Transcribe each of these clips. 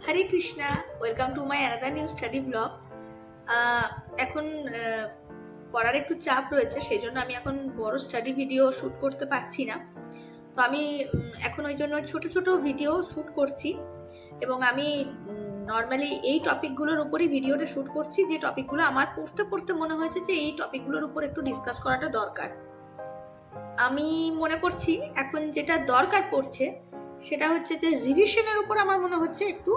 Hare Krishna, welcome to my another new study blog. এখন পড়ার একটু চাপ রয়েছে, সেই জন্য আমি এখন বড় স্টাডি ভিডিও শ্যুট করতে পারছি না। তো আমি এখন ওই জন্য ছোট ছোট ভিডিও শ্যুট করছি এবং আমি নর্মালি এই টপিকগুলোর উপরই ভিডিওটা শ্যুট করছি, যে টপিকগুলো আমার পড়তে পড়তে মনে হয়েছে যে এই টপিকগুলোর উপর একটু ডিসকাস করাটা দরকার। আমি মনে করছি এখন যেটা দরকার পড়ছে সেটা হচ্ছে যে রিভিশনের উপর আমার মনে হচ্ছে একটু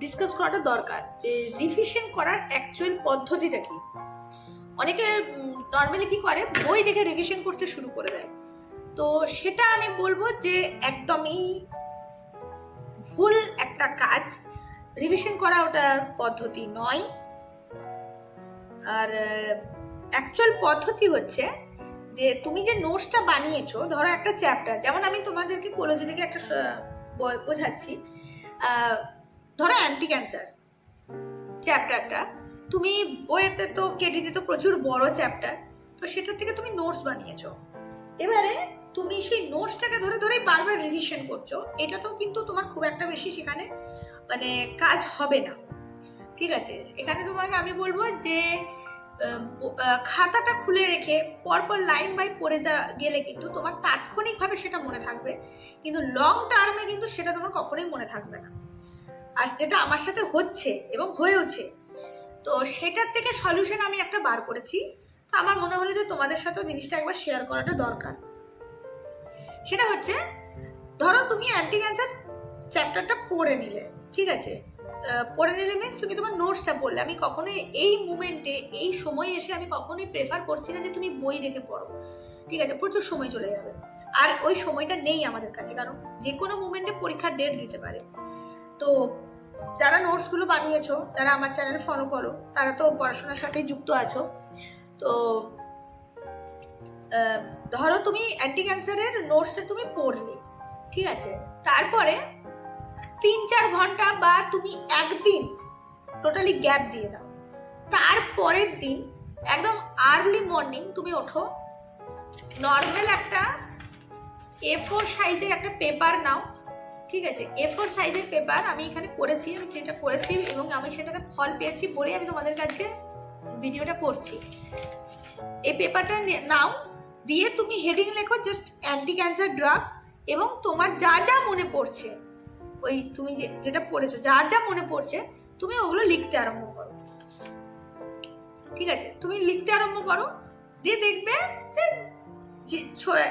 ডিসকাস করাটা দরকার, যে রিভিশন করার অ্যাকচুয়াল পদ্ধতিটা কি। অনেকে নর্মালি কি করে, বই দেখে রিভিশন করতে শুরু করে দেয়। তো সেটা আমি বলবো যে একদমই ভুল একটা কাজ। রিভিশন করা ওটার পদ্ধতি নয়। আর অ্যাকচুয়াল পদ্ধতি হচ্ছে যে তুমি যে নোটসটা বানিয়েছো, ধরো একটা চ্যাপ্টার, যেমন আমি তোমাদেরকে কলেজে থেকে একটা বোঝাচ্ছি, ধরো অ্যান্টি ক্যান্সার চ্যাপ্টারটা তুমি বইয়েতে তো কেডিতে তো প্রচুর বড় চ্যাপ্টার, তো সেটার থেকে তুমি নোটস বানিয়েছো। এবারে তুমি সেই নোটসটাকে ধরে ধরে বারবার রিভিশন করছো, এটা তো কিন্তু তোমার খুব একটা বেশি সেখানে মানে কাজ হবে না। ঠিক আছে, এখানে তোমাকে আমি বলবো যে খাতাটা খুলে রেখে পরপর লাইন বাই পড়ে গেলে কিন্তু তোমার তাৎক্ষণিকভাবে সেটা মনে থাকবে, কিন্তু লং টার্মে কিন্তু সেটা তোমার কখনোই মনে থাকবে না। আর যেটা আমার সাথে হচ্ছে এবং হয়েওছে, তো সেটার থেকে সলিউশন আমি একটা বার করেছি। তো আমার মনে হলো যে তোমাদের সাথেও জিনিসটা একবার শেয়ার করাটা দরকার। সেটা হচ্ছে, ধরো তুমি অ্যান্টি ক্যান্সার চ্যাপ্টারটা পড়ে নিলে, ঠিক আছে, পড়ে নিলে মিনস তুমি তোমার নোটসটা পড়লে। আমি কখনোই এই মুমেন্টে এই সময় এসে আমি কখনোই প্রেফার করছি না যে তুমি বই দেখে পড়ো, ঠিক আছে, প্রচুর সময় চলে যাবে। আর ওই সময়টা নেই আমাদের কাছে, কারণ যে কোনো মুমেন্টে পরীক্ষার ডেট দিতে পারে। তো যারা নোটসগুলো বানিয়েছো, যারা আমার চ্যানেল ফলো করো, তারা তো পড়াশোনার সাথেই যুক্ত আছো। তো ধরো তুমি অ্যান্টি ক্যান্সারের নোটসটা তুমি পড়লে, ঠিক আছে, তারপরে 3-4 ঘন্টা বা তুমি একদিন টোটালি গ্যাপ দিয়ে দাও। তারপরের দিন একদম আর্লি মর্নিং তুমি ওঠো, নর্মাল একটা A4 সাইজের একটা পেপার নাও, ঠিক আছে, A4 সাইজের পেপার। আমি এখানে করেছি, আমি যেটা করেছি এবং আমি সেটাকে ফল পেয়েছি বলে আমি তোমাদের কাছে ভিডিওটা করছি। এই পেপারটা নাও, দিয়ে তুমি হেডিং লেখো জাস্ট অ্যান্টি ক্যান্সার ড্রাগ, এবং তোমার যা যা মনে পড়ছে, ওই তুমি যেটা পড়েছো যার যা মনে পড়ছে তুমি ওগুলো লিখতে আরম্ভ করো। ঠিক আছে, তুমি লিখতে আরম্ভ করো, দিয়ে দেখবে যে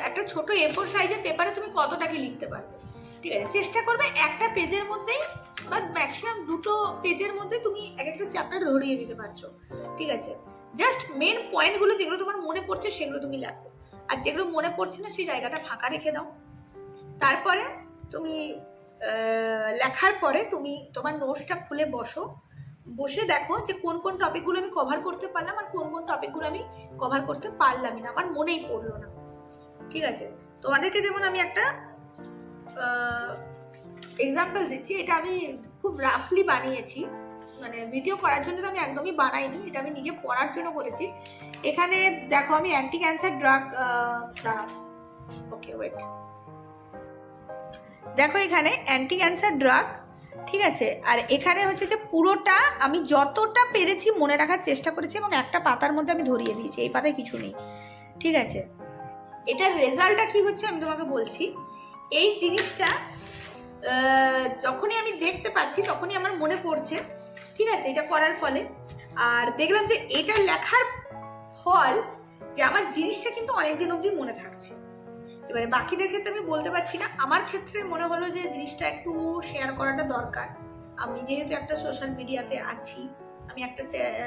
একটা ছোট A4 সাইজের পেপারে তুমি কতটাকে লিখতে পারবে। ঠিক আছে, চেষ্টা করবে একটা পেজের মধ্যেই বা ম্যাক্সিমাম 2টো পেজের মধ্যে তুমি এক একটা চ্যাপ্টার ধরিয়ে দিতে পারছো। ঠিক আছে, জাস্ট মেন পয়েন্টগুলো যেগুলো তোমার মনে পড়ছে সেগুলো তুমি লেখো, আর যেগুলো মনে পড়ছে না সেই জায়গাটা ফাঁকা রেখে দাও। তারপরে তুমি লেখার পরে তুমি তোমার নোটসটা খুলে বসে দেখো যে কোন কোন টপিকগুলো আমি কভার করতে পারলাম আর কোন কোন টপিকগুলো আমি কভার করতে পারলামই না, আমার মনেই পড়লো না। ঠিক আছে, তোমাদেরকে যেমন আমি একটা এক্সাম্পল দিচ্ছি, এটা আমি খুব রাফলি বানিয়েছি, মানে ভিডিও করার জন্য তো আমি একদমই বানাইনি, এটা আমি নিজে পড়ার জন্য করেছি। এখানে দেখো আমি anti cancer drug, okay wait, দেখো এখানে অ্যান্টি ক্যান্সার ড্রাগ, ঠিক আছে, আর এখানে হচ্ছে যে পুরোটা আমি যতটা পেরেছি মনে রাখার চেষ্টা করেছি এবং একটা পাতার মধ্যে আমি ধরিয়ে দিয়েছি, এই পাতায় কিছু নেই। ঠিক আছে, এটার রেজাল্টটা কি হচ্ছে আমি তোমাকে বলছি। এই জিনিসটা যখনই আমি দেখতে পাচ্ছি তখনই আমার মনে পড়ছে, ঠিক আছে, এটা করার ফলে। আর দেখলাম যে এটা লেখার ফল যে আমার জিনিসটা কিন্তু অনেকদিন অবধি মনে থাকছে। এবারে বাকিদের ক্ষেত্রে আমি বলতে পারছি না, আমার ক্ষেত্রে মনে হলো যে জিনিসটা একটু শেয়ার করাটা দরকার। আমি যেহেতু একটা সোশ্যাল মিডিয়াতে আছি, আমি একটা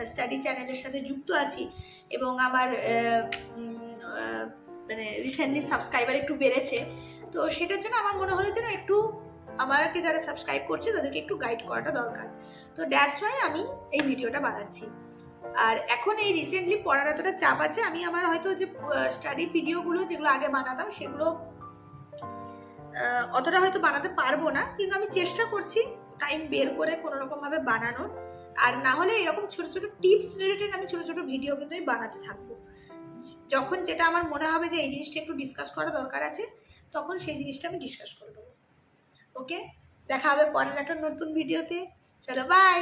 স্টাডি চ্যানেলের সাথে যুক্ত আছি এবং আমার মানে রিসেন্টলি সাবস্ক্রাইবার একটু বেড়েছে, তো সেটার জন্য আমার মনে হলো যে একটু আমাকে যারা সাবস্ক্রাইব করছে তাদেরকে একটু গাইড করাটা দরকার। তো দ্যাটস ওয়াই আমি এই ভিডিওটা বানাচ্ছি। আর এখন এই রিসেন্টলি পড়ার এতটা চাপ আছে, আমি আমার হয়তো যে স্টাডি ভিডিওগুলো যেগুলো আগে বানাতাম সেগুলো অতটা হয়তো বানাতে পারবো না, কিন্তু আমি চেষ্টা করছি টাইম বের করে কোনো রকম ভাবে বানানোর। আর না হলে এরকম ছোট ছোট টিপস রিলেটেড আমি ছোট ছোট ভিডিও কিন্তু আমি বানাতে থাকবো। যখন যেটা আমার মনে হবে যে এই জিনিসটা একটু ডিসকাস করা দরকার আছে, তখন সেই জিনিসটা আমি ডিসকাস করে দেবো। ওকে, দেখা হবে পরের একটা নতুন ভিডিওতে। চলো বাই।